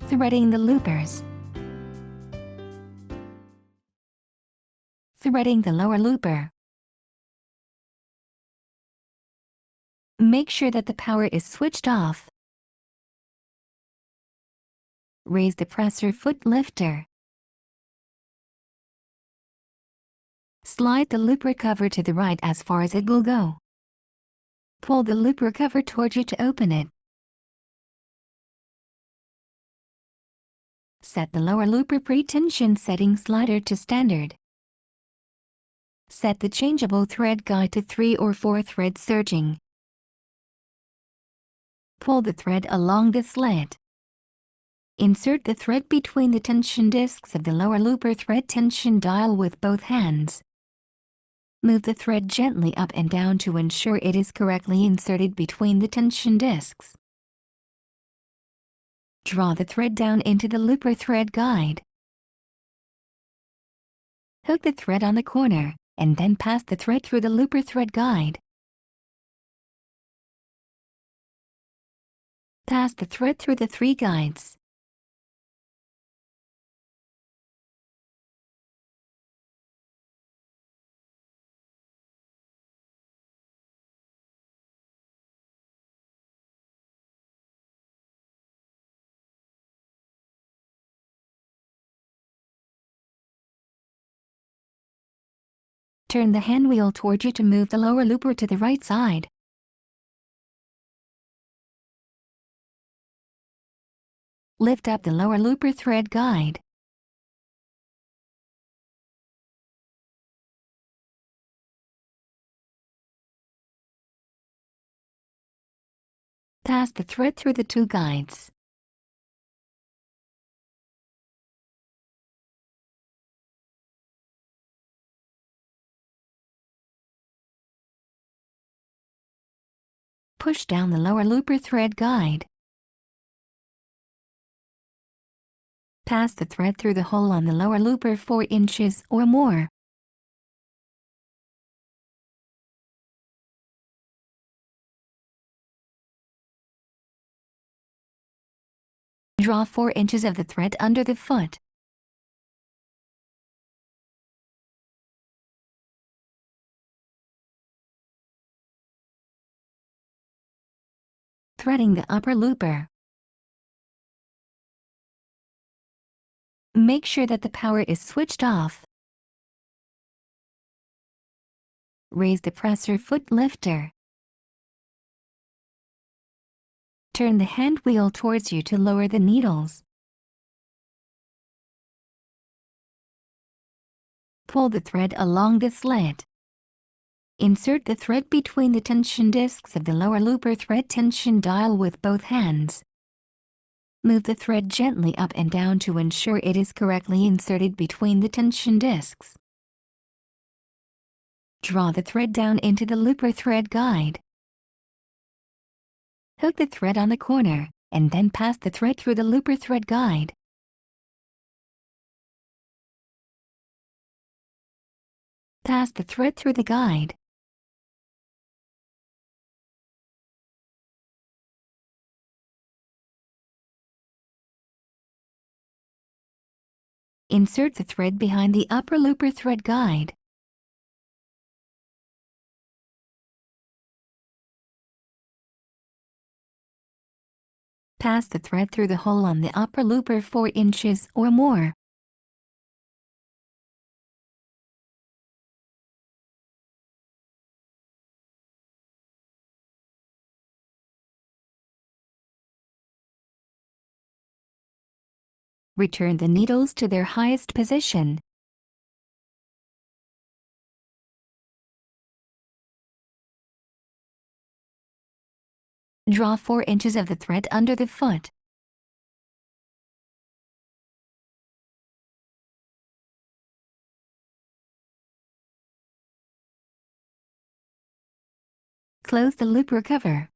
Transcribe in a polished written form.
Threading the loopers. Threading the lower looper. Make sure that the power is switched off. Raise the presser foot lifter. Slide the looper cover to the right as far as it will go. Pull the looper cover towards you to open it. Set the lower looper pre-tension setting slider to standard. Set the changeable thread guide to 3 or 4 thread surging. Pull the thread along the slit. Insert the thread between the tension discs of the lower looper thread tension dial with both hands. Move the thread gently up and down to ensure it is correctly inserted between the tension discs. Draw the thread down into the looper thread guide. Hook the thread on the corner, and then pass the thread through the looper thread guide. Pass the thread through the 3 guides. Turn the hand wheel toward you to move the lower looper to the right side. Lift up the lower looper thread guide. Pass the thread through the 2 guides. Push down the lower looper thread guide. Pass the thread through the hole on the lower looper 4 inches or more. Draw 4 inches of the thread under the foot. Threading the upper looper. Make sure that the power is switched off. Raise the presser foot lifter. Turn the hand wheel towards you to lower the needles. Pull the thread along the slit. Insert the thread between the tension discs of the lower looper thread tension dial with both hands. Move the thread gently up and down to ensure it is correctly inserted between the tension discs. Draw the thread down into the looper thread guide. Hook the thread on the corner, and then pass the thread through the looper thread guide. Pass the thread through the guide. Insert the thread behind the upper looper thread guide. Pass the thread through the hole on the upper looper 4 inches or more. Return the needles to their highest position. Draw 4 inches of the thread under the foot. Close the looper cover.